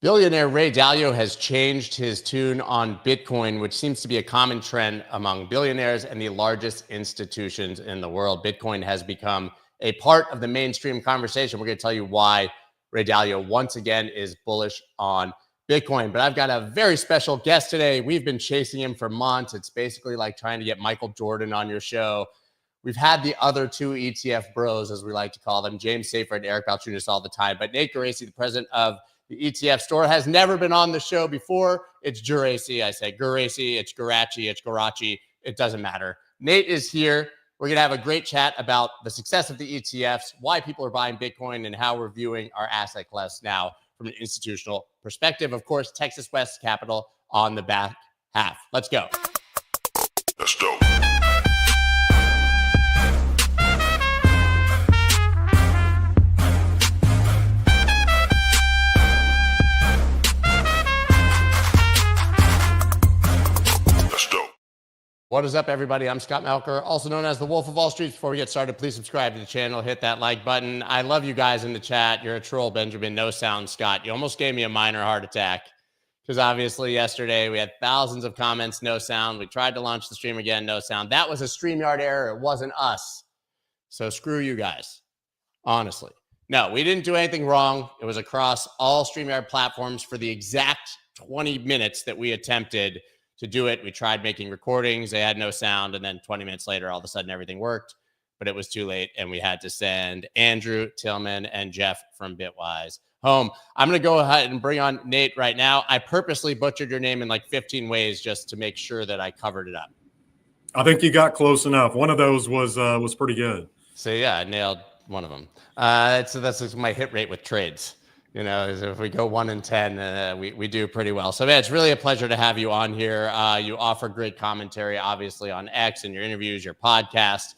Billionaire Ray Dalio has changed his tune on Bitcoin, which seems to be a common trend among billionaires and the largest institutions in the world. Bitcoin has become a part of the mainstream conversation. We're going to tell you why Ray Dalio once again is bullish on Bitcoin. But I've got a very special guest today. We've been chasing him for months. It's basically like trying to get Michael Jordan on your show. We've had the other two ETF bros, as we like to call them, James Safer and Eric Balchunas, all the time. But Nate Geraci, the president of the ETF Store, has never been on the show before. It's Geraci. I say Geraci. It's Geraci. It's Geraci. It doesn't matter. Nate is here. We're going to have a great chat about the success of the ETFs, why people are buying Bitcoin, and how we're viewing our asset class now from an institutional perspective. Of course, Texas West Capital on the back half. Let's go. Let's go. What is up, everybody? I'm Scott Melker, also known as the Wolf of Wall Street. Before we get started, please subscribe to the channel, hit that like button. I love you guys in the chat. You're a troll, Benjamin. No sound, Scott. You almost gave me a minor heart attack because obviously yesterday we had thousands of comments, no sound. We tried to launch the stream again, no sound. That was a StreamYard error. It wasn't us. So screw you guys, honestly. No, we didn't do anything wrong. It was across all StreamYard platforms for the exact 20 minutes that we attempted to do it. We tried making recordings. They had no sound. And then 20 minutes later, all of a sudden everything worked, but it was too late. And we had to send Andrew, Tillman, and Jeff from Bitwise home. I'm going to go ahead and bring on Nate right now. I purposely butchered your name in like 15 ways just to make sure that I covered it up. I think you got close enough. One of those was pretty good. So yeah, I nailed one of them. So that's my hit rate with trades. You know, if we go 1 in 10, we do pretty well. So, man, it's really a pleasure to have you on here. You offer great commentary, obviously, on X and your interviews, your podcast.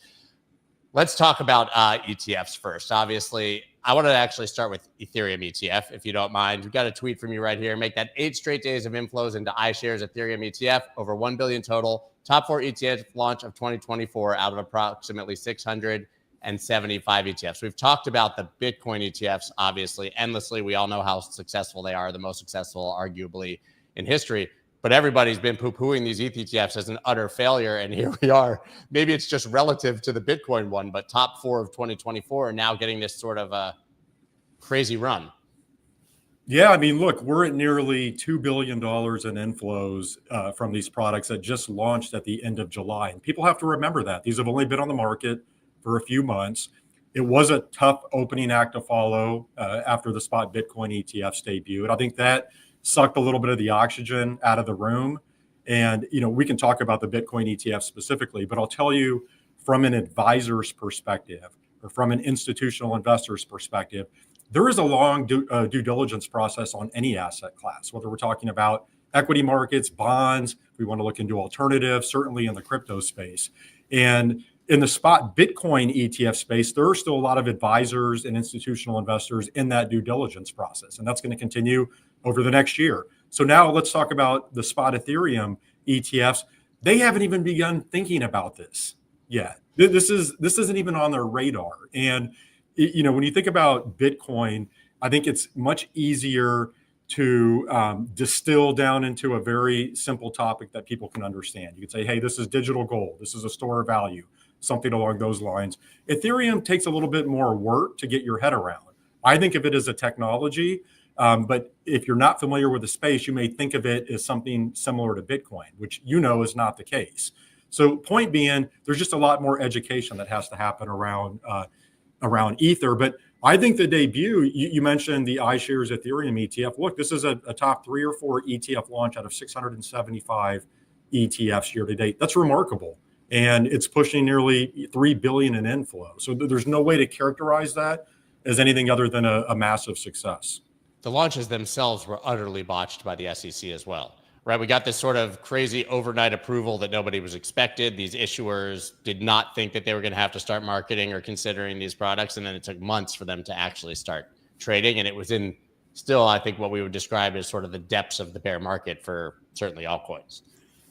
Let's talk about ETFs first. Obviously, I wanted to actually start with Ethereum ETF, if you don't mind. We've got a tweet from you right here. Make that 8 straight days of inflows into iShares Ethereum ETF, over 1 billion total. Top 4 ETF launch of 2024 out of approximately 675 ETFs. We've talked about the Bitcoin ETFs, obviously, endlessly. We all know how successful they are, the most successful, arguably, in history. But everybody's been poo-pooing these ETFs as an utter failure, and here we are. Maybe it's just relative to the Bitcoin one, but top 4 of 2024 are now getting this sort of a crazy run. Yeah, I mean, look, we're at nearly $2 billion in inflows from these products that just launched at the end of July. And people have to remember that. These have only been on the market for a few months. It was a tough opening act to follow after the spot Bitcoin ETFs debuted. I think that sucked a little bit of the oxygen out of the room. And, you know, we can talk about the Bitcoin ETF specifically, but I'll tell you from an advisor's perspective or from an institutional investor's perspective, there is a long due diligence process on any asset class, whether we're talking about equity markets, bonds, we want to look into alternatives, certainly in the crypto space. And in the spot Bitcoin ETF space, there are still a lot of advisors and institutional investors in that due diligence process, and that's going to continue over the next year. So now let's talk about the spot Ethereum ETFs. They haven't even begun thinking about this yet. This isn't even on their radar. And you know, when you think about Bitcoin, I think it's much easier to distill down into a very simple topic that people can understand. You could say, hey, this is digital gold. This is a store of value. Something along those lines. Ethereum takes a little bit more work to get your head around. I think of it as a technology, but if you're not familiar with the space, you may think of it as something similar to Bitcoin, which you know is not the case. So point being, there's just a lot more education that has to happen around Ether. But I think the debut, you mentioned the iShares Ethereum ETF. Look, this is a top 3 or 4 ETF launch out of 675 ETFs year to date. That's remarkable. And it's pushing nearly 3 billion in inflow. So there's no way to characterize that as anything other than a massive success. The launches themselves were utterly botched by the SEC as well, right? We got this sort of crazy overnight approval that nobody was expected. These issuers did not think that they were going to have to start marketing or considering these products. And then it took months for them to actually start trading. And it was in still, I think, what we would describe as sort of the depths of the bear market for certainly altcoins.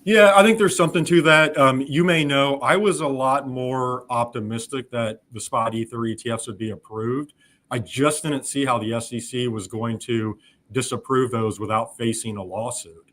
Yeah, I think there's something to that. You may know I was a lot more optimistic that the spot Ether ETFs would be approved. I just didn't see how the SEC was going to disapprove those without facing a lawsuit.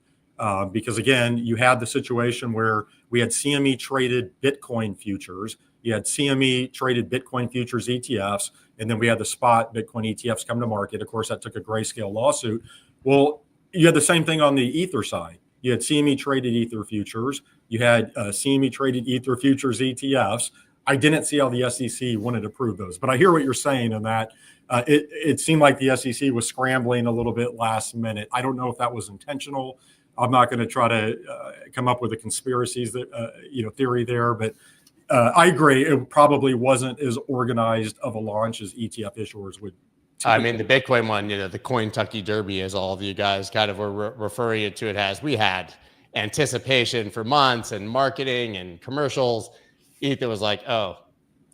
Because again, you had the situation where we had CME traded Bitcoin futures, you had CME traded Bitcoin futures ETFs, and then we had the spot Bitcoin ETFs come to market. Of course, that took a grayscale lawsuit. Well, you had the same thing on the Ether side. You had CME traded Ether futures. You had CME traded Ether futures ETFs. I didn't see how the SEC wanted to approve those, but I hear what you're saying in that it seemed like the SEC was scrambling a little bit last minute. I don't know if that was intentional. I'm not going to try to come up with a conspiracies that theory there, but I agree. It probably wasn't as organized of a launch as ETF issuers would. I mean, the Bitcoin one, the Cointucky Derby, as all of you guys kind of were referring to it as, we had anticipation for months and marketing and commercials. Ether was like, oh,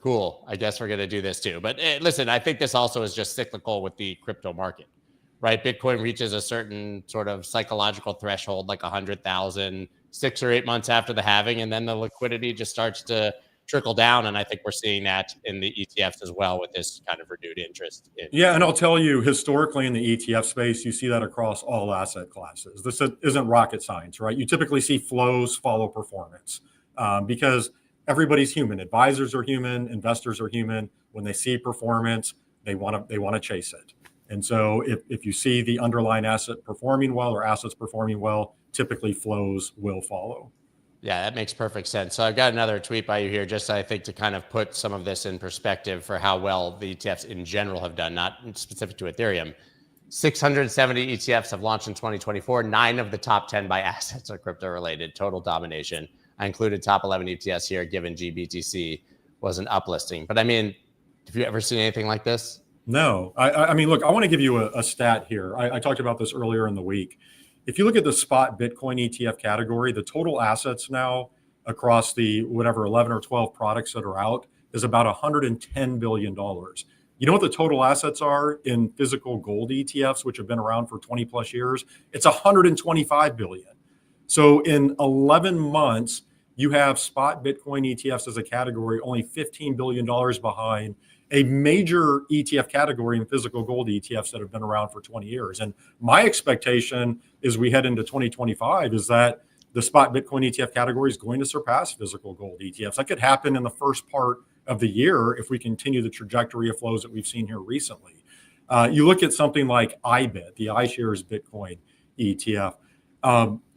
cool, I guess we're going to do this too. But listen, I think this also is just cyclical with the crypto market, right? Bitcoin reaches a certain sort of psychological threshold, like 100,000, 6 or 8 months after the halving, and then the liquidity just starts to trickle down. And I think we're seeing that in the ETFs as well with this kind of renewed interest. Yeah, and I'll tell you, historically in the ETF space, you see that across all asset classes. This isn't rocket science, right? You typically see flows follow performance because everybody's human. Advisors are human, investors are human. When they see performance, they want to chase it. And so if you see the underlying asset performing well or assets performing well, typically flows will follow. Yeah, that makes perfect sense. So I've got another tweet by you here, just I think to kind of put some of this in perspective for how well the ETFs in general have done, not specific to Ethereum. 670 ETFs have launched in 2024. 9 of the top 10 by assets are crypto related, total domination. I included top 11 ETFs here, given GBTC was an uplisting. But I mean, have you ever seen anything like this? No. I mean, look, I want to give you a stat here. I talked about this earlier in the week. If you look at the spot Bitcoin ETF category, the total assets now across the whatever 11 or 12 products that are out is about $110 billion. You know what the total assets are in physical gold ETFs, which have been around for 20 plus years? It's $125 billion. So in 11 months, you have spot Bitcoin ETFs as a category only $15 billion behind a major ETF category in physical gold ETFs that have been around for 20 years. And my expectation as we head into 2025 is that the spot Bitcoin ETF category is going to surpass physical gold ETFs. That could happen in the first part of the year if we continue the trajectory of flows that we've seen here recently. You look at something like IBIT, the iShares Bitcoin ETF,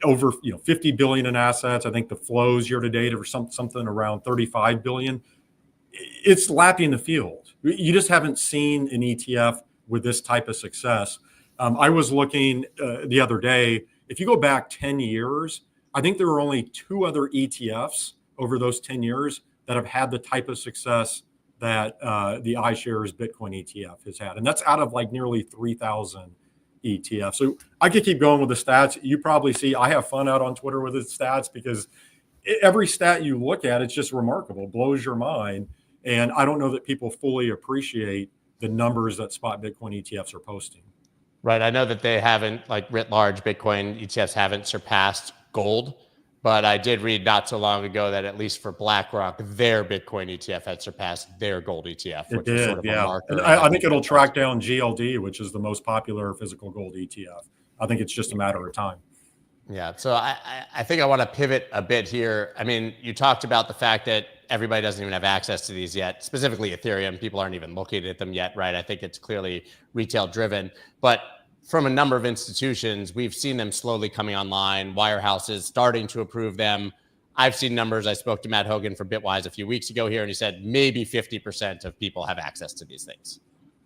over 50 billion in assets. I think the flows year to date are something around 35 billion. It's lapping the field. You just haven't seen an ETF with this type of success. I was looking the other day, if you go back 10 years, I think there were only 2 other ETFs over those 10 years that have had the type of success that the iShares Bitcoin ETF has had. And that's out of like nearly 3,000 ETFs. So I could keep going with the stats. You probably see I have fun out on Twitter with the stats because every stat you look at, it's just remarkable, blows your mind. And I don't know that people fully appreciate the numbers that spot Bitcoin ETFs are posting. Right. I know that they haven't, like writ large, Bitcoin ETFs haven't surpassed gold, but I did read not so long ago that at least for BlackRock, their Bitcoin ETF had surpassed their gold ETF. It which did, is sort of a marker. And I think it'll track down GLD, which is the most popular physical gold ETF. I think it's just a matter of time. Yeah. So I think I want to pivot a bit here. I mean, you talked about the fact that everybody doesn't even have access to these yet, specifically Ethereum. People aren't even looking at them yet, right? I think it's clearly retail driven. But from a number of institutions, we've seen them slowly coming online, wirehouses starting to approve them. I've seen numbers. I spoke to Matt Hogan from Bitwise a few weeks ago here, and he said maybe 50% of people have access to these things.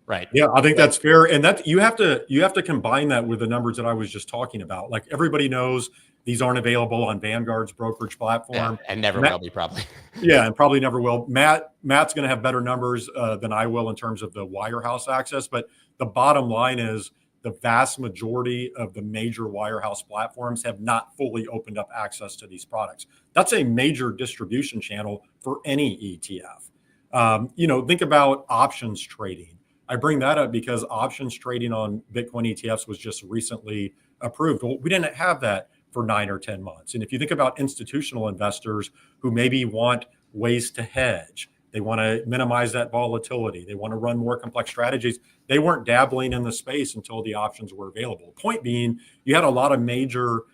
Right. Yeah, I think that's fair. And that you have to combine that with the numbers that I was just talking about. Like everybody knows these aren't available on Vanguard's brokerage platform. Yeah, and never will be probably. Yeah, and probably never will. Matt's going to have better numbers than I will in terms of the wirehouse access. But the bottom line is the vast majority of the major wirehouse platforms have not fully opened up access to these products. That's a major distribution channel for any ETF. Think about options trading. I bring that up because options trading on Bitcoin ETFs was just recently approved. Well, we didn't have that for 9 or 10 months. And if you think about institutional investors who maybe want ways to hedge, They want to minimize that volatility. They want to run more complex strategies. They weren't dabbling in the space until the options were available. Point being, you had a lot of major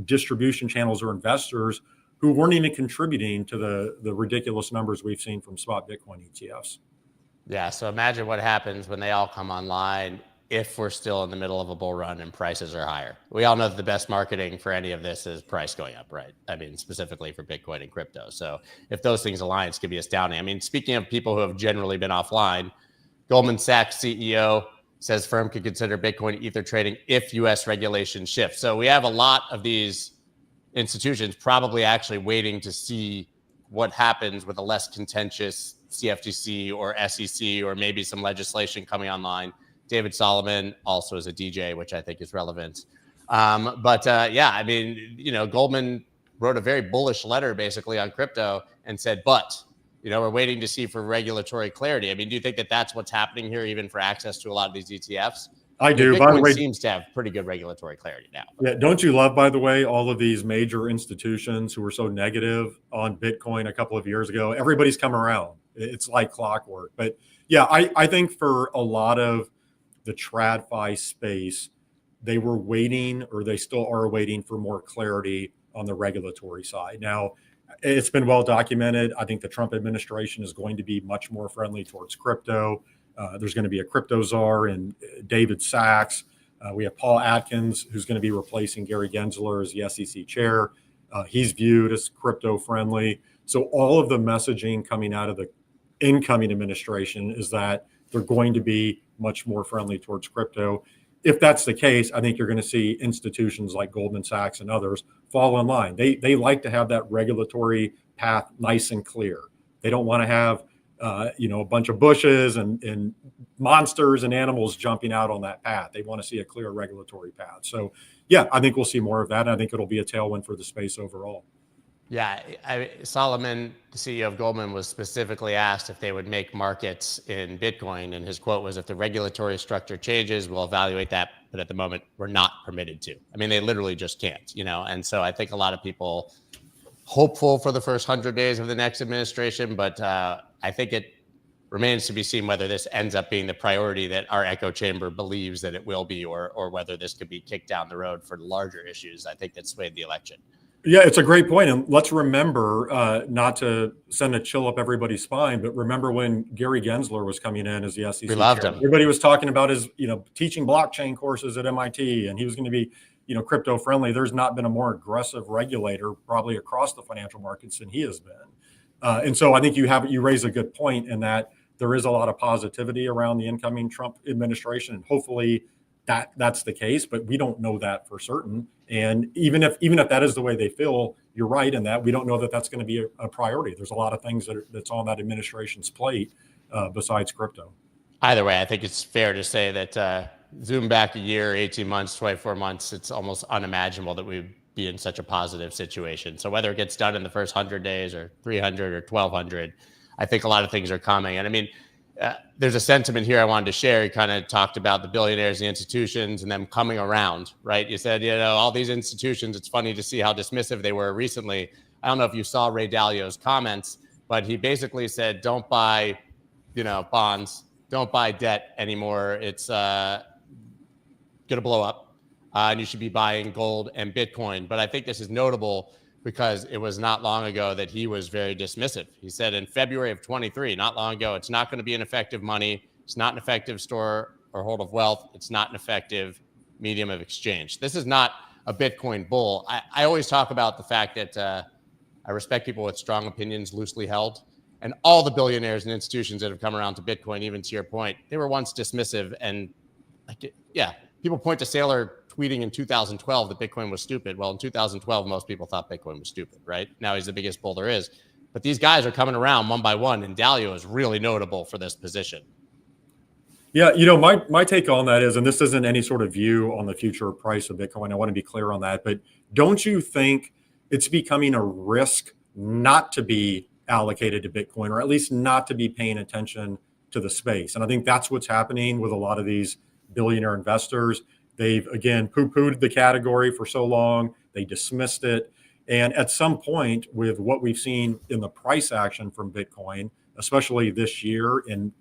distribution channels or investors who weren't even contributing to the ridiculous numbers we've seen from spot Bitcoin ETFs. Yeah. So imagine what happens when they all come online if we're still in the middle of a bull run and prices are higher. We all know that the best marketing for any of this is price going up, right? I mean, specifically for Bitcoin and crypto. So if those things align, it's going to be astounding. I mean, speaking of people who have generally been offline, Goldman Sachs CEO says firm could consider Bitcoin Ether trading if U.S. regulation shifts. So we have a lot of these institutions probably actually waiting to see what happens with a less contentious CFTC or SEC or maybe some legislation coming online. David Solomon also is a DJ, which I think is relevant. Yeah, I mean, Goldman wrote a very bullish letter basically on crypto and said, but, we're waiting to see for regulatory clarity. I mean, do you think that that's what's happening here, even for access to a lot of these ETFs? I do. Bitcoin by the way, seems to have pretty good regulatory clarity now. Yeah, don't you love, by the way, all of these major institutions who were so negative on Bitcoin a couple of years ago? Everybody's come around. It's like clockwork. But yeah, I think for a lot of the TradFi space, they were waiting, or they still are waiting for more clarity on the regulatory side. Now, it's been well documented. I think the Trump administration is going to be much more friendly towards crypto. There's going to be a crypto czar in David Sachs. We have Paul Atkins, who's going to be replacing Gary Gensler as the SEC chair. He's viewed as crypto friendly. So all of the messaging coming out of the incoming administration is that they're going to be much more friendly towards crypto. If that's the case, I think you're going to see institutions like Goldman Sachs and others fall in line. They like to have that regulatory path nice and clear. They don't want to have a bunch of bushes and monsters and animals jumping out on that path. They want to see a clear regulatory path. So yeah, I think we'll see more of that. I think it'll be a tailwind for the space overall. Yeah, Solomon, the CEO of Goldman, was specifically asked if they would make markets in Bitcoin, and his quote was, "If the regulatory structure changes, we'll evaluate that, but at the moment, we're not permitted to." I mean, they literally just can't, And so I think a lot of people hopeful for the first 100 days of the next administration, but I think it remains to be seen whether this ends up being the priority that our echo chamber believes that it will be, or whether this could be kicked down the road for larger issues, I think, that swayed the election. Yeah, it's a great point. And let's remember, not to send a chill up everybody's spine, but remember when Gary Gensler was coming in as the SEC We loved chair. him. Everybody was talking about his, teaching blockchain courses at MIT, and he was going to be, crypto friendly. There's not been a more aggressive regulator probably across the financial markets than he has been. And so I think you raise a good point in that there is a lot of positivity around the incoming Trump administration, and hopefully that's the case, but we don't know that for certain. And even if that is the way they feel, you're right in that we don't know that that's going to be a priority. There's a lot of things that's on that administration's plate besides crypto. Either way, I think it's fair to say that zoom back a year, 18 months, 24 months, it's almost unimaginable that we'd be in such a positive situation. So whether it gets done in the first 100 days or 300 or 1,200, I think a lot of things are coming. And I mean, there's a sentiment here I wanted to share. You kind of talked about the billionaires, the institutions, and them coming around, right? You said, all these institutions, it's funny to see how dismissive they were recently. I don't know if you saw Ray Dalio's comments, but he basically said, don't buy, bonds, don't buy debt anymore. It's going to blow up, and you should be buying gold and Bitcoin. But I think this is notable because it was not long ago that he was very dismissive. He said in February of 23, not long ago, it's not going to be an effective money. It's not an effective store or hold of wealth. It's not an effective medium of exchange. This is not a Bitcoin bull. I always talk about the fact that I respect people with strong opinions, loosely held. And all the billionaires and institutions that have come around to Bitcoin, even to your point, they were once dismissive. And people point to Saylor tweeting in 2012 that Bitcoin was stupid. Well, in 2012, most people thought Bitcoin was stupid, right? Now he's the biggest bull there is. But these guys are coming around one by one, and Dalio is really notable for this position. Yeah, my take on that is, and this isn't any sort of view on the future price of Bitcoin, I want to be clear on that, but don't you think it's becoming a risk not to be allocated to Bitcoin, or at least not to be paying attention to the space? And I think that's what's happening with a lot of these billionaire investors. They've, again, poo-pooed the category for so long. They dismissed it. And at some point, with what we've seen in the price action from Bitcoin, especially this year. And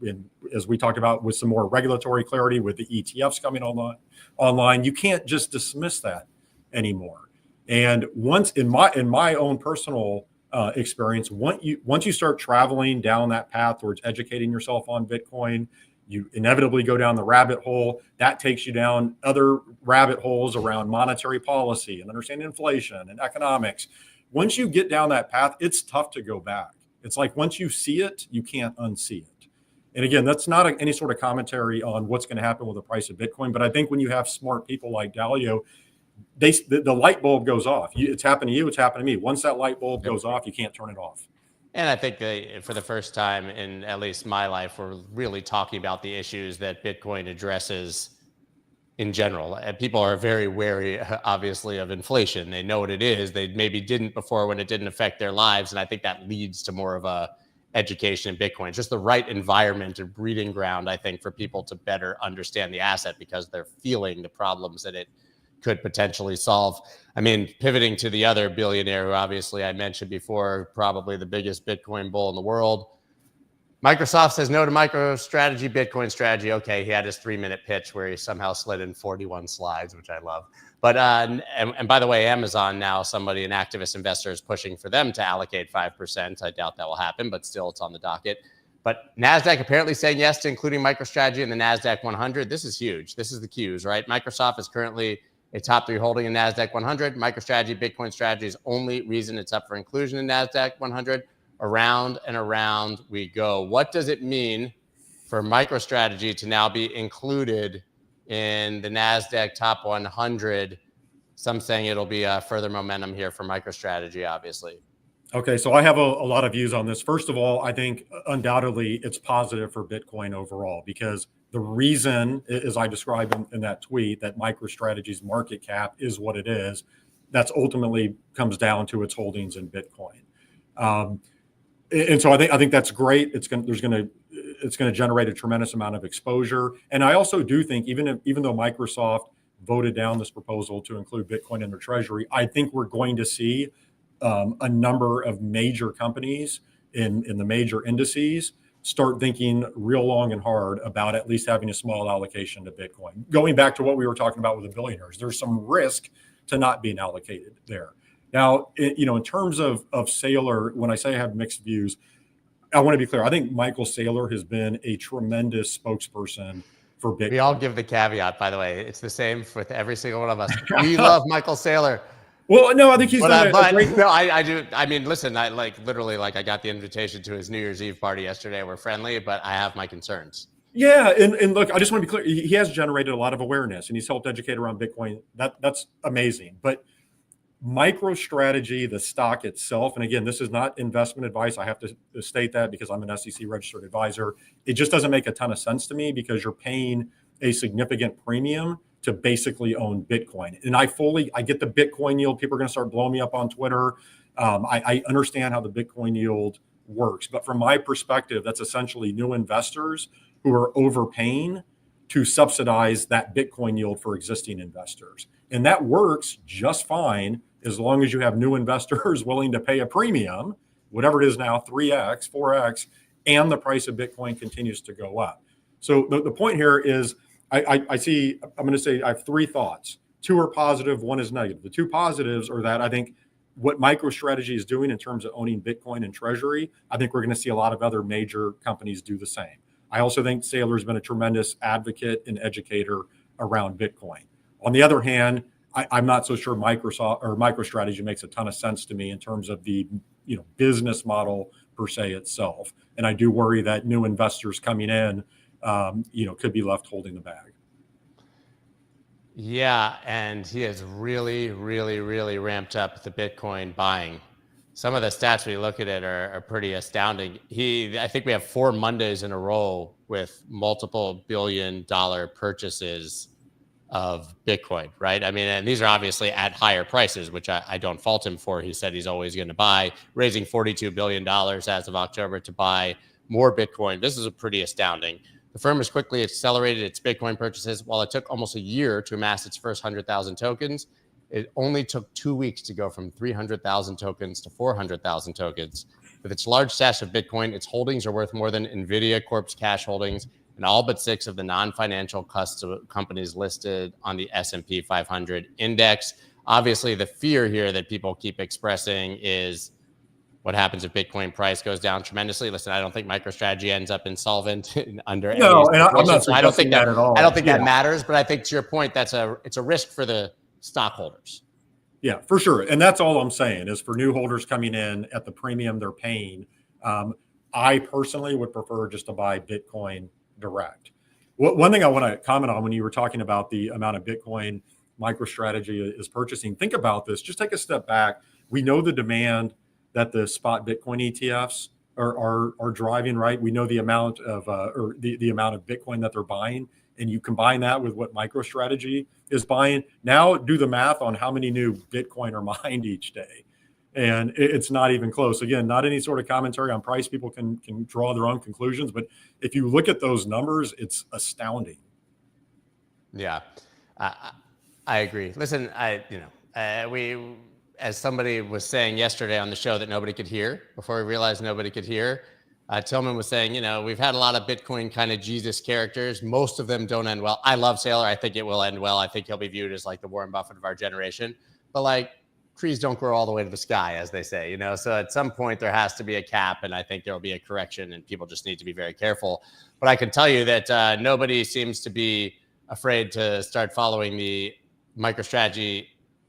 as we talked about, with some more regulatory clarity, with the ETFs coming online, you can't just dismiss that anymore. And once in my own personal experience, once you start traveling down that path towards educating yourself on Bitcoin, you inevitably go down the rabbit hole. That takes you down other rabbit holes around monetary policy and understanding inflation and economics. Once you get down that path, it's tough to go back. It's like once you see it, you can't unsee it. And again, that's not any sort of commentary on what's going to happen with the price of Bitcoin. But I think when you have smart people like Dalio, the light bulb goes off. It's happened to you. It's happened to me. Once that light bulb goes off, you can't turn it off. And I think for the first time in at least my life, we're really talking about the issues that Bitcoin addresses in general. And people are very wary, obviously, of inflation. They know what it is. They maybe didn't before when it didn't affect their lives. And I think that leads to more of a education in Bitcoin. It's just the right environment and breeding ground, I think, for people to better understand the asset because they're feeling the problems that it could potentially solve. I mean, pivoting to the other billionaire who obviously I mentioned before, probably the biggest Bitcoin bull in the world. Microsoft says no to MicroStrategy, Bitcoin strategy. Okay, he had his 3-minute pitch where he somehow slid in 41 slides, which I love. But and by the way, Amazon now, an activist investor is pushing for them to allocate 5%. I doubt that will happen, but still it's on the docket. But Nasdaq apparently saying yes to including MicroStrategy in the Nasdaq 100. This is huge. This is the cues, right? Microsoft is currently a top 3 holding in Nasdaq 100. MicroStrategy, Bitcoin strategy is only reason it's up for inclusion in Nasdaq 100. Around and around we go. What does it mean for MicroStrategy to now be included in the Nasdaq top 100? Some saying it'll be further momentum here for MicroStrategy, obviously. Okay, so I have a lot of views on this. First of all, I think undoubtedly it's positive for Bitcoin overall, because the reason, as I described in that tweet, that MicroStrategy's market cap is what it is, that's ultimately comes down to its holdings in Bitcoin. And so I think that's great. It's going to generate a tremendous amount of exposure. And I also do think even though Microsoft voted down this proposal to include Bitcoin in their treasury, I think we're going to see a number of major companies in the major indices start thinking real long and hard about at least having a small allocation to Bitcoin. Going back to what we were talking about with the billionaires, there's some risk to not being allocated there. Now, in terms of Saylor, when I say I have mixed views, I want to be clear. I think Michael Saylor has been a tremendous spokesperson for Bitcoin. We all give the caveat, by the way. It's the same with every single one of us. We love Michael Saylor. Well, no, I think he's done a great. No, I do. I mean, listen, I literally I got the invitation to his New Year's Eve party yesterday. We're friendly, but I have my concerns. Yeah, and look, I just want to be clear. He has generated a lot of awareness, and he's helped educate around Bitcoin. That's amazing. But MicroStrategy, the stock itself, and again, this is not investment advice. I have to state that because I'm an SEC registered advisor. It just doesn't make a ton of sense to me because you're paying a significant premium to basically own Bitcoin. And I get the Bitcoin yield. People are going to start blowing me up on Twitter. I understand how the Bitcoin yield works, but from my perspective, that's essentially new investors who are overpaying to subsidize that Bitcoin yield for existing investors. And that works just fine as long as you have new investors willing to pay a premium, whatever it is now, 3x, 4x, and the price of Bitcoin continues to go up. So the point here is I'm going to say I have 3 thoughts. 2 are positive, 1 is negative. The 2 positives are that I think what MicroStrategy is doing in terms of owning Bitcoin and treasury, I think we're going to see a lot of other major companies do the same. I also think Saylor has been a tremendous advocate and educator around Bitcoin. On the other hand, I'm not so sure MicroStrategy makes a ton of sense to me in terms of the business model per se itself. And I do worry that new investors coming in, could be left holding the bag. Yeah, and he has really, really, really ramped up the Bitcoin buying. Some of the stats we look at it are pretty astounding. I think we have 4 Mondays in a row with multiple billion-dollar purchases of Bitcoin, right? I mean, and these are obviously at higher prices, which I don't fault him for. He said he's always going to buy, raising $42 billion as of October to buy more Bitcoin. This is pretty astounding. The firm has quickly accelerated its Bitcoin purchases. While it took almost a year to amass its first 100,000 tokens, it only took 2 weeks to go from 300,000 tokens to 400,000 tokens. With its large stash of Bitcoin, its holdings are worth more than NVIDIA Corp's cash holdings and all but 6 of the non-financial companies listed on the S&P 500 index. Obviously, the fear here that people keep expressing is what happens if Bitcoin price goes down tremendously. Listen, I don't think MicroStrategy ends up insolvent under any and I'm not so I don't think that at all. I don't think that matters, but I think to your point, it's a risk for the stockholders. Yeah, for sure. And that's all I'm saying is for new holders coming in at the premium they're paying. I personally would prefer just to buy Bitcoin direct. One thing I want to comment on when you were talking about the amount of Bitcoin MicroStrategy is purchasing, think about this. Just take a step back. We know the demand that the spot Bitcoin ETFs are driving, right? We know the amount of the amount of Bitcoin that they're buying, and you combine that with what MicroStrategy is buying. Now do the math on how many new Bitcoin are mined each day, and it's not even close. Again, not any sort of commentary on price. People can draw their own conclusions, but if you look at those numbers, it's astounding. Yeah, I agree. Listen, we, as somebody was saying yesterday on the show that nobody could hear, before we realized nobody could hear, Tillman was saying, we've had a lot of Bitcoin kind of Jesus characters. Most of them don't end well. I love Saylor. I think it will end well. I think he'll be viewed as like the Warren Buffett of our generation. But like, trees don't grow all the way to the sky, as they say, So at some point there has to be a cap, and I think there will be a correction, and people just need to be very careful. But I can tell you that nobody seems to be afraid to start following the MicroStrategy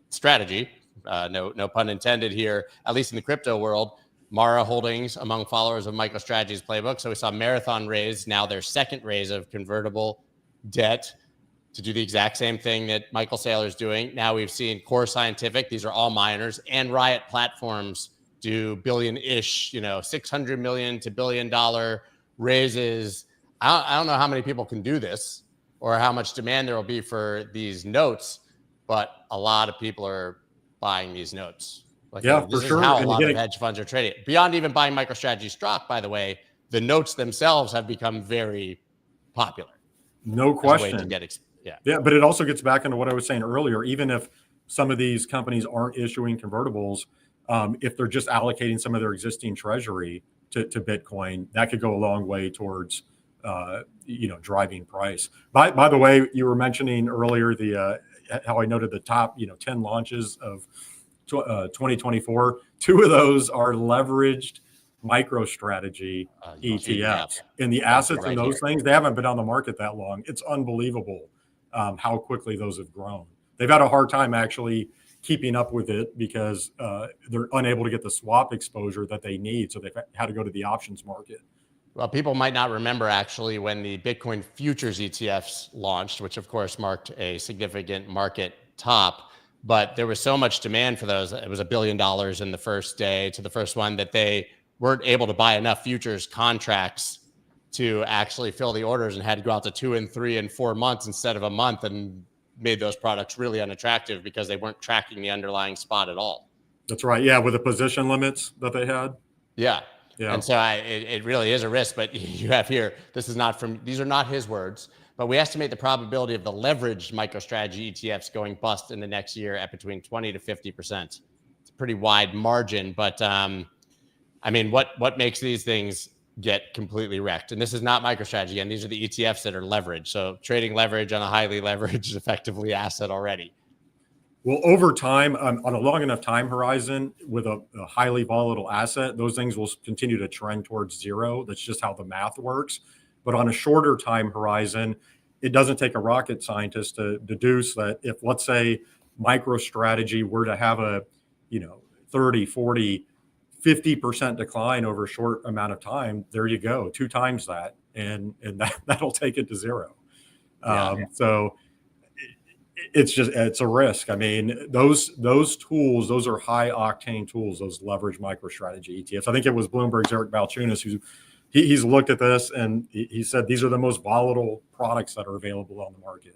strategy. No pun intended here, at least in the crypto world. Mara Holdings among followers of MicroStrategy's playbook. So we saw Marathon raise, now their second raise of convertible debt to do the exact same thing that Michael Saylor is doing. Now we've seen Core Scientific, these are all miners, and Riot Platforms do billion-ish, $600 million to $1 billion raises. I don't know how many people can do this or how much demand there will be for these notes, but a lot of people are buying these notes. Like, yeah, this for sure. Is how a lot of hedge funds are trading. Beyond even buying MicroStrategy stock, by the way, the notes themselves have become very popular. No question. Yeah, but it also gets back into what I was saying earlier. Even if some of these companies aren't issuing convertibles, if they're just allocating some of their existing treasury to Bitcoin, that could go a long way towards driving price. By the way, you were mentioning earlier how I noted the top 10 launches of 2024. 2 of those are leveraged MicroStrategy ETFs, and the assets in those things, they haven't been on the market that long. It's unbelievable how quickly those have grown. They've had a hard time actually keeping up with it because they're unable to get the swap exposure that they need, so they've had to go to the options market. Well, people might not remember actually when the Bitcoin futures ETFs launched, which of course marked a significant market top, but there was so much demand for those. It was $1 billion in the first day to the first one that they weren't able to buy enough futures contracts to actually fill the orders and had to go out to 2 and 3 and 4 months instead of a month, and made those products really unattractive because they weren't tracking the underlying spot at all. That's right. Yeah, with the position limits that they had. Yeah. And so it really is a risk, but you have here, these are not his words, but we estimate the probability of the leveraged MicroStrategy ETFs going bust in the next year at between 20 to 50%. It's a pretty wide margin, but what makes these things get completely wrecked? And this is not MicroStrategy, and these are the ETFs that are leveraged. So trading leverage on a highly leveraged, effectively asset already. Well, over time, on a long enough time horizon with a highly volatile asset, those things will continue to trend towards zero. That's just how the math works. But on a shorter time horizon, it doesn't take a rocket scientist to deduce that if, let's say, MicroStrategy were to have a 30, 40, 50% decline over a short amount of time, there you go, 2 times that, and that'll take it to zero. So it's a risk. I mean, those tools, those are high octane tools, those leverage MicroStrategy ETFs. I think it was Bloomberg's Eric Balchunas who he's looked at this and he said these are the most volatile products that are available on the market.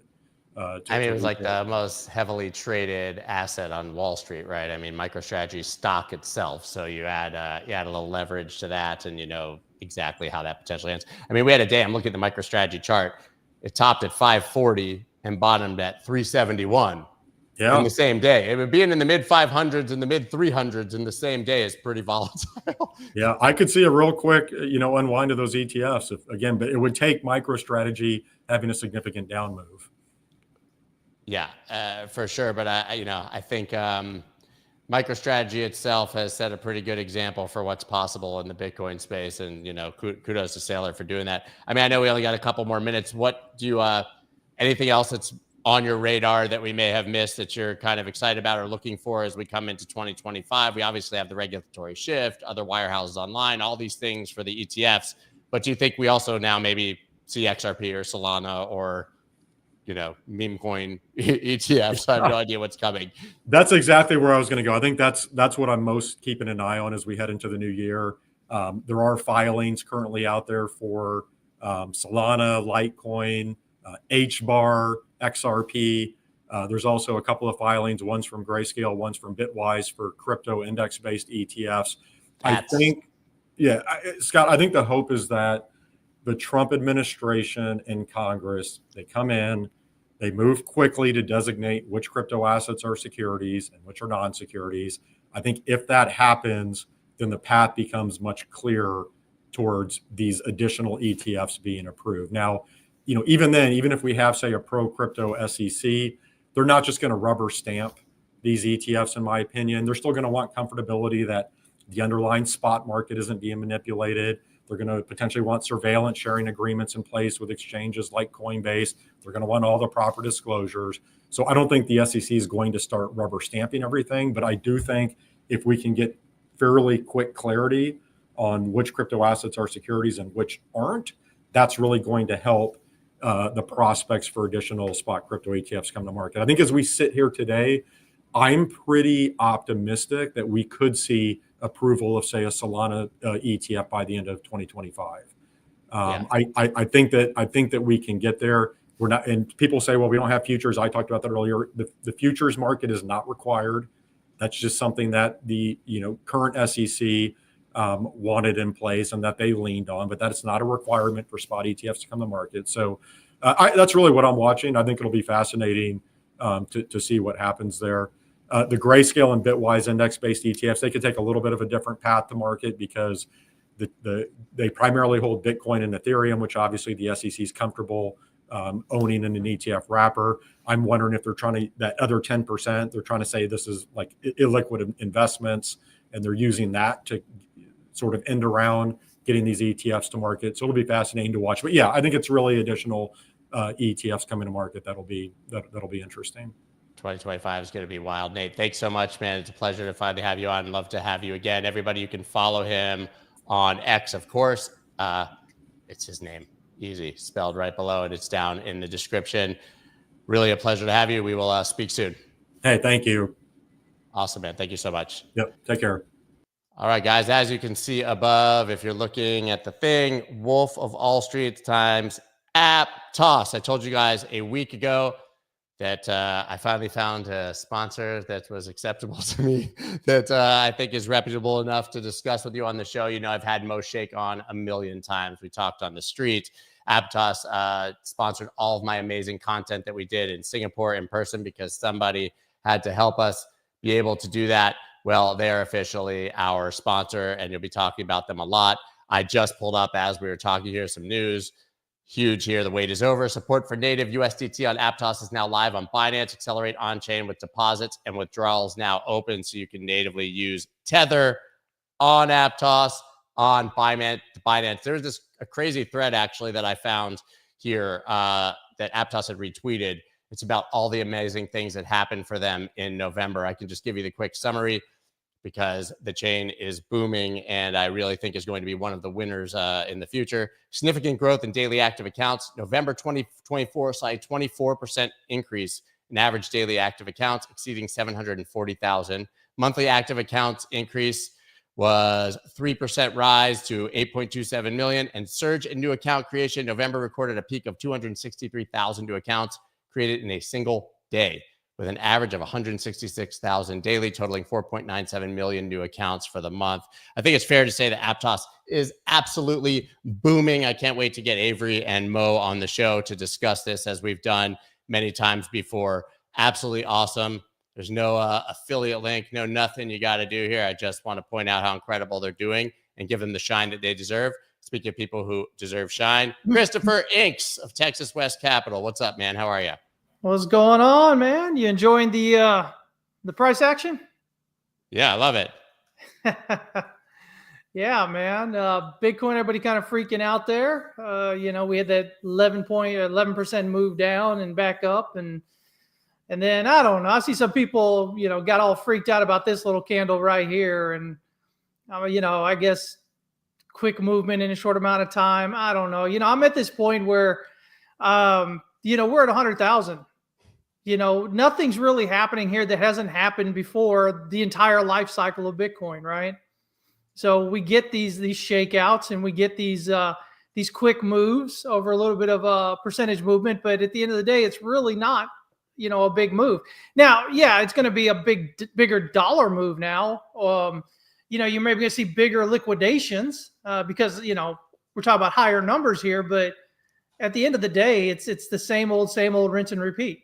It was like the most heavily traded asset on Wall Street, right? I mean, MicroStrategy stock itself. So you add a little leverage to that, and you know exactly how that potentially ends. I mean, we had a day. I'm looking at the MicroStrategy chart. It topped at 540 and bottomed at 371. Yeah. in the same day. Being in the mid 500s and the mid 300s in the same day is pretty volatile. Yeah, I could see a real quick, unwind of those ETFs but it would take MicroStrategy having a significant down move. Yeah, for sure. But I think MicroStrategy itself has set a pretty good example for what's possible in the Bitcoin space, and kudos to Saylor for doing that. I mean, I know we only got a couple more minutes. What do you? Anything else that's on your radar that we may have missed that you're kind of excited about or looking for as we come into 2025? We obviously have the regulatory shift, other wirehouses online, all these things for the ETFs. But do you think we also now maybe see XRP or Solana or meme coin ETFs? I have no idea what's coming. That's exactly where I was going to go. I think that's what I'm most keeping an eye on as we head into the new year. There are filings currently out there for Solana, Litecoin, HBAR, XRP. There's also a couple of filings. One's from Grayscale, one's from Bitwise for crypto index-based ETFs. Scott, I think the hope is that the Trump administration and Congress, they come in, they move quickly to designate which crypto assets are securities and which are non-securities. I think if that happens, then the path becomes much clearer towards these additional ETFs being approved. Now, even then, even if we have, say, a pro-crypto SEC, they're not just going to rubber stamp these ETFs, in my opinion. They're still going to want comfortability that the underlying spot market isn't being manipulated. They're going to potentially want surveillance sharing agreements in place with exchanges like Coinbase. They're going to want all the proper disclosures. So I don't think the SEC is going to start rubber stamping everything, but I do think if we can get fairly quick clarity on which crypto assets are securities and which aren't, that's really going to help the prospects for additional spot crypto ETFs come to market. I think as we sit here today, I'm pretty optimistic that we could see approval of, say, a Solana ETF by the end of 2025. I think that we can get there. We're not, and people say, well, we don't have futures. I talked about that earlier. The futures market is not required. That's just something that the current SEC wanted in place and that they leaned on, but that's not a requirement for spot ETFs to come to market. So that's really what I'm watching. I think it'll be fascinating to see what happens there. The Grayscale and Bitwise index-based ETFs, they could take a little bit of a different path to market because they primarily hold Bitcoin and Ethereum, which obviously the SEC is comfortable owning in an ETF wrapper. I'm wondering if they're trying to, that other 10%, they're trying to say this is like illiquid investments, and they're using that to sort of end around getting these ETFs to market. So it'll be fascinating to watch. But yeah, I think it's really additional ETFs coming to market that'll be interesting. 2025 is going to be wild. Nate, thanks so much, man. It's a pleasure to finally have you on. Love to have you again. Everybody, you can follow him on X, of course. It's his name, easy, spelled right below it. It's down in the description. Really a pleasure to have you. We will speak soon. Hey, thank you. Awesome, man. Thank you so much. Yep. Take care. All right, guys, as you can see above, if you're looking at the thing, Wolf of All Street times Aptos. I told you guys a week ago that I finally found a sponsor that was acceptable to me, that I think is reputable enough to discuss with you on the show. I've had Mo Shake on a million times. We talked on the street. Aptos sponsored all of my amazing content that we did in Singapore in person because somebody had to help us be able to do that. Well, they're officially our sponsor, and you'll be talking about them a lot. I just pulled up as we were talking here some news. Huge here. The wait is over. Support for native USDT on Aptos is now live on Binance. Accelerate on-chain with deposits and withdrawals now open, so you can natively use Tether on Aptos on Binance. There's a crazy thread actually that I found here that Aptos had retweeted. It's about all the amazing things that happened for them in November. I can just give you the quick summary because the chain is booming and I really think is going to be one of the winners in the future. Significant growth in daily active accounts. November 2024 saw a 24% increase in average daily active accounts, exceeding 740,000. Monthly active accounts increase was 3% rise to 8.27 million, and surge in new account creation. November recorded a peak of 263,000 new accounts created in a single day, with an average of 166,000 daily, totaling 4.97 million new accounts for the month. I think it's fair to say that Aptos is absolutely booming. I can't wait to get Avery and Mo on the show to discuss this, as we've done many times before. Absolutely awesome. There's no affiliate link, no nothing you got to do here. I just want to point out how incredible they're doing and give them the shine that they deserve. Speaking of people who deserve shine, Christopher Inks of Texas West Capital. What's up, man? How are you? What's going on, man? You enjoying the price action? Yeah, I love it. Yeah, man. Bitcoin, everybody kind of freaking out there. We had that 11% move down and back up, and then I don't know. I see some people, got all freaked out about this little candle right here, and I guess quick movement in a short amount of time. I don't know. I'm at this point where, we're at 100,000. Nothing's really happening here that hasn't happened before the entire life cycle of Bitcoin, right? So we get these shakeouts and we get these quick moves over a little bit of a percentage movement, but at the end of the day, it's really not, a big move. Now, yeah, it's going to be a bigger dollar move now. You're maybe going to see bigger liquidations because, we're talking about higher numbers here, but at the end of the day, it's the same old rinse and repeat.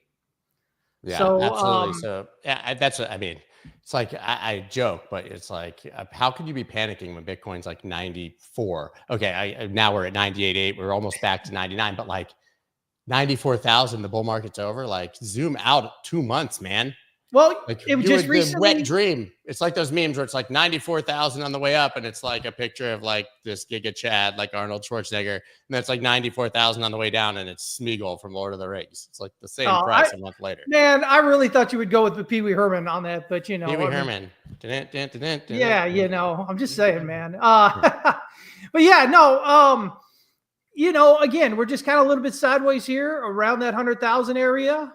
Yeah, so, absolutely. So yeah, it's like I joke, but it's like, how can you be panicking when Bitcoin's like 94? Okay, now we're at 98.8. We're almost back to 99, but like 94,000, the bull market's over. Like, zoom out 2 months, man. Well, like it was just recently. Wet dream. It's like those memes where it's like 94,000 on the way up, and it's like a picture of like this Giga Chad, like Arnold Schwarzenegger, and then it's like 94,000 on the way down, and it's Smeagol from Lord of the Rings. It's like the same price a month later. Man, I really thought you would go with the Pee Wee Herman on that, but Pee Wee Herman. Yeah, I'm just saying, man. But yeah, no. Again, we're just kind of a little bit sideways here around that 100,000 area.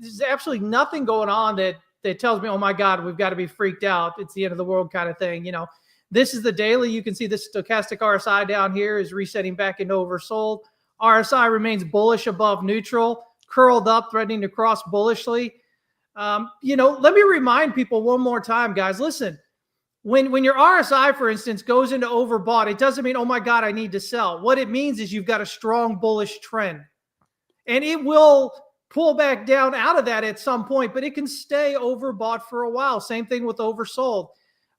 There's absolutely nothing going on that tells me, oh my God, we've got to be freaked out. It's the end of the world kind of thing. This is the daily. You can see the stochastic RSI down here is resetting back into oversold. RSI remains bullish above neutral, curled up, threatening to cross bullishly. Let me remind people one more time, guys. Listen. When your RSI, for instance, goes into overbought, it doesn't mean, oh my God, I need to sell. What it means is you've got a strong bullish trend. And it will pull back down out of that at some point, but it can stay overbought for a while. Same thing with oversold.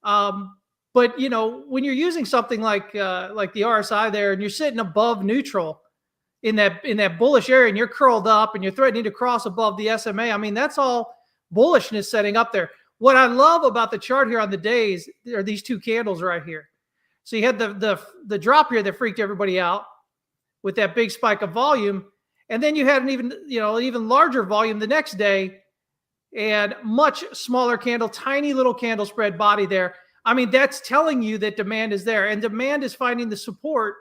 But when you're using something like the RSI there, and you're sitting above neutral in that bullish area, and you're curled up and you're threatening to cross above the SMA, I mean, that's all bullishness setting up there. What I love about the chart here on the days are these two candles right here. So you had the drop here that freaked everybody out with that big spike of volume, and then you had an even larger volume the next day, and much smaller candle, tiny little candle spread body there. I mean, that's telling you that demand is there, and demand is finding the support,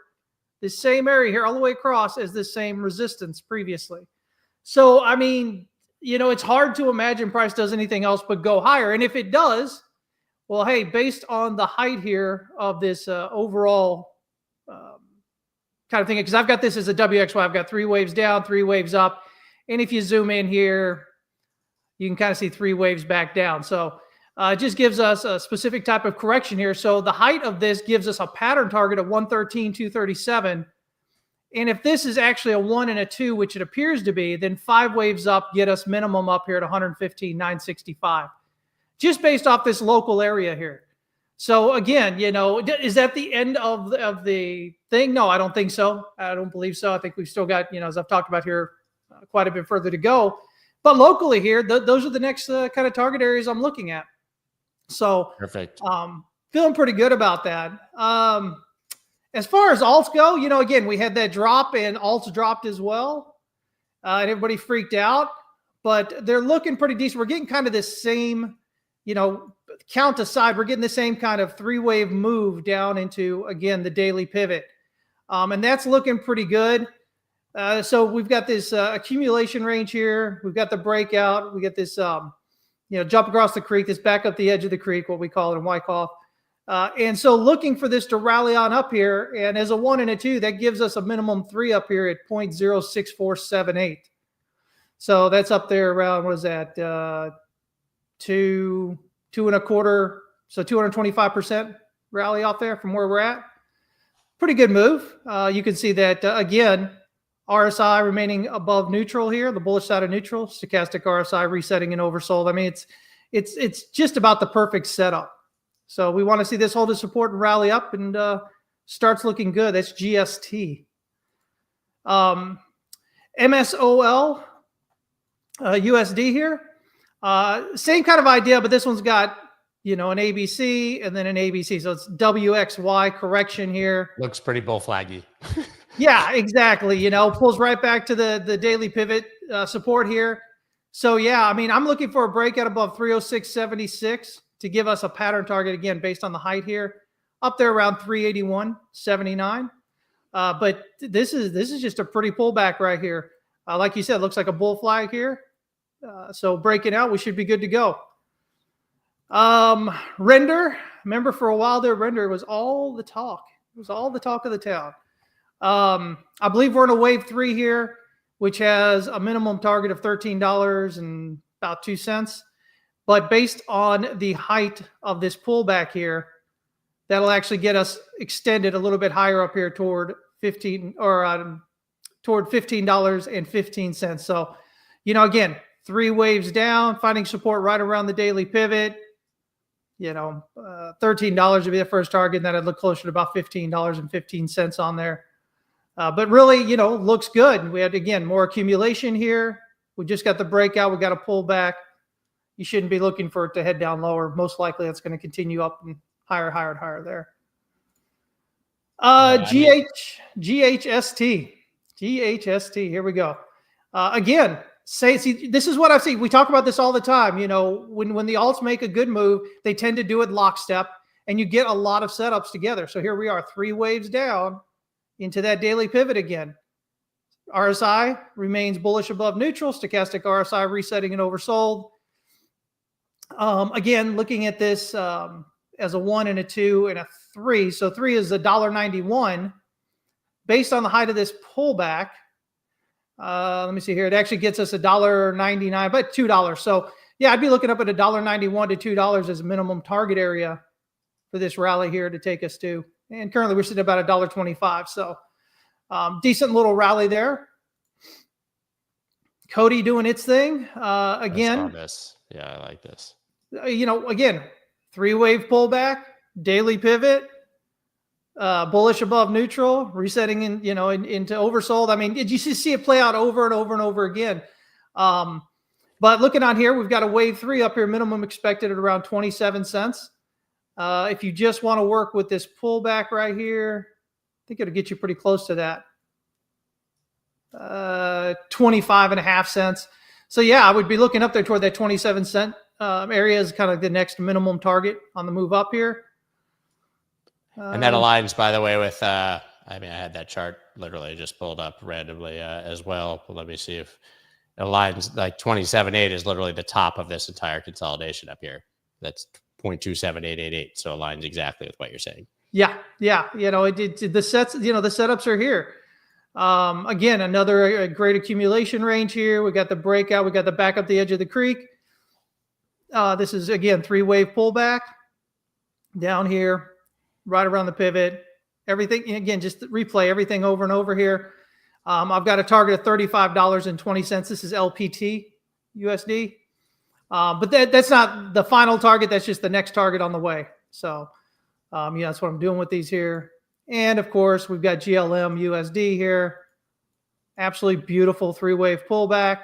the same area here all the way across as the same resistance previously. So I mean, it's hard to imagine price does anything else but go higher. And if it does, well, hey, based on the height here of this overall kind of thing, because I've got this as a WXY, I've got 3 waves down, 3 waves up. And if you zoom in here, you can kind of see 3 waves back down. So it just gives us a specific type of correction here. So the height of this gives us a pattern target of 113,237. And if this is actually a 1 and a 2, which it appears to be, then 5 waves up get us minimum up here at 115,965, just based off this local area here. So again, is that the end of the thing? No, I don't think so. I don't believe so. I think we've still got, as I've talked about here, quite a bit further to go. But locally here, those are the next kind of target areas I'm looking at. So perfect. Feeling pretty good about that. As far as alts go, again, we had that drop and alts dropped as well. And everybody freaked out, but they're looking pretty decent. We're getting kind of this same, count aside, we're getting the same kind of 3-wave move down into, again, the daily pivot. And that's looking pretty good. So we've got this accumulation range here. We've got the breakout. We get this, jump across the creek, this back up the edge of the creek, what we call it in Wyckoff. And so looking for this to rally on up here, and as a 1 and a 2, that gives us a minimum 3 up here at 0.06478. So that's up there around, what is that? 2.25. So 225% rally off there from where we're at. Pretty good move. You can see that again, RSI remaining above neutral here, the bullish side of neutral, stochastic RSI resetting and oversold. I mean, it's just about the perfect setup. So we want to see this hold its support and rally up, and starts looking good. That's GST. MSOL, USD here. Same kind of idea, but this one's got, an ABC and then an ABC. So it's WXY correction here. Looks pretty bull flaggy. Yeah, exactly. Pulls right back to the daily pivot support here. So yeah, I mean, I'm looking for a breakout above 306.76 to give us a pattern target again, based on the height here, up there around 381.79. But this is just a pretty pullback right here. Like you said, looks like a bull flag here. So breaking out, we should be good to go. Render, remember for a while there, Render was all the talk. It was all the talk of the town. I believe we're in a wave 3 here, which has a minimum target of $13 and about 2 cents. But based on the height of this pullback here, that'll actually get us extended a little bit higher up here toward toward $15.15. So, again, 3 waves down, finding support right around the daily pivot. $13 would be the first target, and then I'd look closer to about $15.15 on there. But really, looks good. We had, again, more accumulation here. We just got the breakout. We got a pullback. You shouldn't be looking for it to head down lower. Most likely it's going to continue up and higher, higher, and higher there. GHST. Here we go. Again, see, this is what I've seen. We talk about this all the time. When the alts make a good move, they tend to do it lockstep, and you get a lot of setups together. So here we are, 3 waves down into that daily pivot again. RSI remains bullish above neutral. Stochastic RSI resetting and oversold. Again, looking at this as a 1 and a 2 and a 3. So 3 is $1.91. Based on the height of this pullback, let me see here. It actually gets us $1.99, but $2. So yeah, I'd be looking up at $1.91 to $2 as a minimum target area for this rally here to take us to. And currently we're sitting at about $1.25. So decent little rally there. Cody doing its thing. Again, this. Yeah, I like this. Again, 3-wave pullback, daily pivot, bullish above neutral, resetting into oversold. I mean, did you see it play out over and over and over again? But looking on here, we've got a wave 3 up here, minimum expected at around 27 cents. If you just want to work with this pullback right here, I think it'll get you pretty close to that. 25.5 cents. So yeah, I would be looking up there toward that 27 cent area is kind of the next minimum target on the move up here. And that aligns, by the way, with, I had that chart literally just pulled up randomly as well. Let me see if it aligns. Like 27.8 is literally the top of this entire consolidation up here. That's 0.27888. So it aligns exactly with what you're saying. Yeah. The setups are here. Again, another great accumulation range here. We got the breakout. We got the back up the edge of the creek. This is, again, 3-wave pullback down here, right around the pivot. Everything, again, just replay everything over and over here. I've got a target of $35.20. This is LPT USD. But that's not the final target. That's just the next target on the way. So, that's what I'm doing with these here. And, of course, we've got GLM USD here. Absolutely beautiful 3-wave pullback.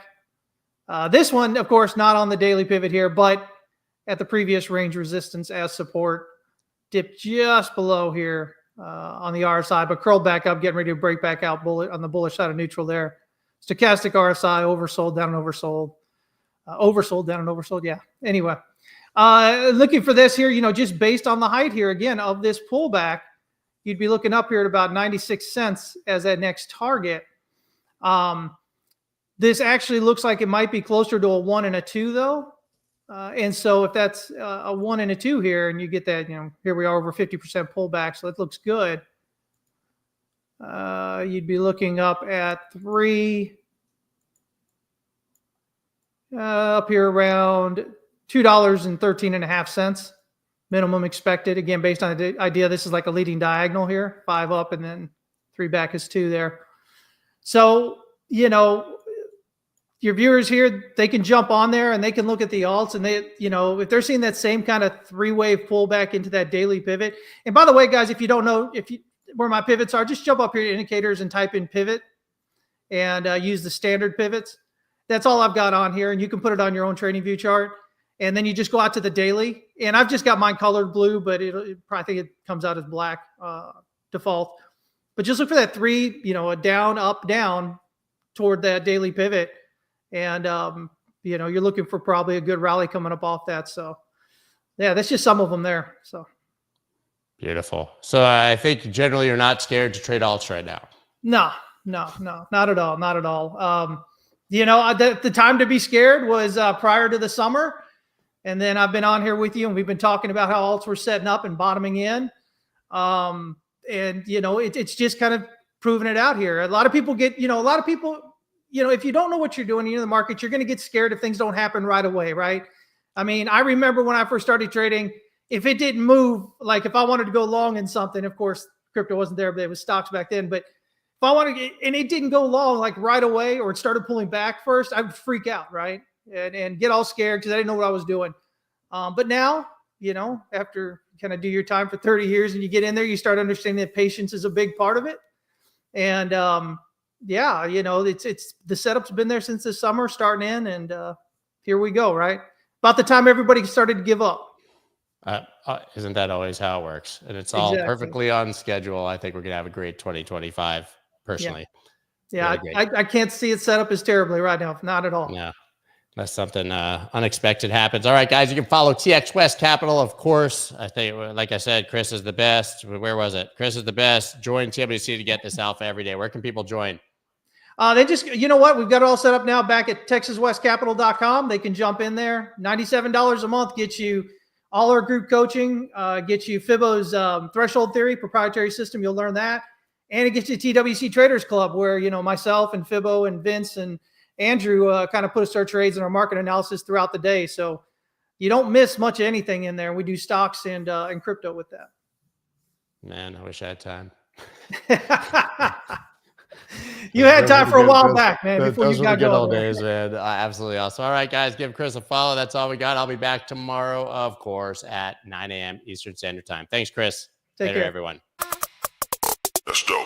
This one, of course, not on the daily pivot here, but at the previous range resistance as support. Dipped just below here on the RSI, but curled back up, getting ready to break back out on the bullish side of neutral there. Stochastic RSI, oversold, down and oversold. Oversold, down and oversold, yeah. Anyway, looking for this here, just based on the height here, again, of this pullback, you'd be looking up here at about 96 cents as that next target. This actually looks like it might be closer to a 1 and a 2, though. And so if that's a 1 and a 2 here, and you get that, here we are over 50% pullback, so that looks good. You'd be looking up at 3, up here around $2.13.5 minimum expected. Again, based on the idea, this is like a leading diagonal here, 5 up and then 3 back is 2 there. So, your viewers here, they can jump on there and they can look at the alts, and they, if they're seeing that same kind of 3-wave pullback into that daily pivot. And by the way, guys, if you don't know where my pivots are, just jump up here to indicators and type in pivot and use the standard pivots. That's all I've got on here, and you can put it on your own trading view chart. And then you just go out to the daily, and I've just got mine colored blue, but I think it comes out as black default. But just look for that 3, a down, up, down toward that daily pivot. And, you're looking for probably a good rally coming up off that. So, yeah, that's just some of them there. So beautiful. So I think generally you're not scared to trade alts right now. No, not at all. Not at all. The time to be scared was prior to the summer. And then I've been on here with you, and we've been talking about how alts were setting up and bottoming in. It's just kind of proving it out here. A lot of people if you don't know what you're doing in the market, you're going to get scared if things don't happen right away, right? I mean, I remember when I first started trading, if it didn't move, like if I wanted to go long in something, of course, crypto wasn't there, but it was stocks back then. But if I wanted, and it didn't go long like right away, or it started pulling back first, I would freak out, right? And get all scared because I didn't know what I was doing. But now, after kind of do your time for 30 years and you get in there, you start understanding that patience is a big part of it. And it's the setup's been there since the summer starting in, and here we go, right? About the time everybody started to give up. Isn't that always how it works? And it's all perfectly on schedule. I think we're going to have a great 2025, personally. Yeah, really I can't see it set up as terribly right now. Not at all. Yeah. Unless something unexpected happens. All right, guys, you can follow TX West Capital, of course. I think, like I said, Chris is the best. Where was it? Chris is the best. Join TWC to get this alpha every day. Where can people join? They just, we've got it all set up now back at texaswestcapital.com. They can jump in there. $97 a month gets you all our group coaching, gets you Fibbo's threshold theory, proprietary system. You'll learn that. And it gets you TWC Traders Club, where, myself and Fibbo and Vince and Andrew kind of put us our trades and our market analysis throughout the day. So you don't miss much of anything in there. We do stocks and crypto with that. Man, I wish I had time. You had time for a while back, man. Before those you were got the good going. old days, man. Absolutely awesome. All right, guys, give Chris a follow. That's all we got. I'll be back tomorrow, of course, at 9 a.m. Eastern Standard Time. Thanks, Chris. Take Later, care, everyone. Let's go.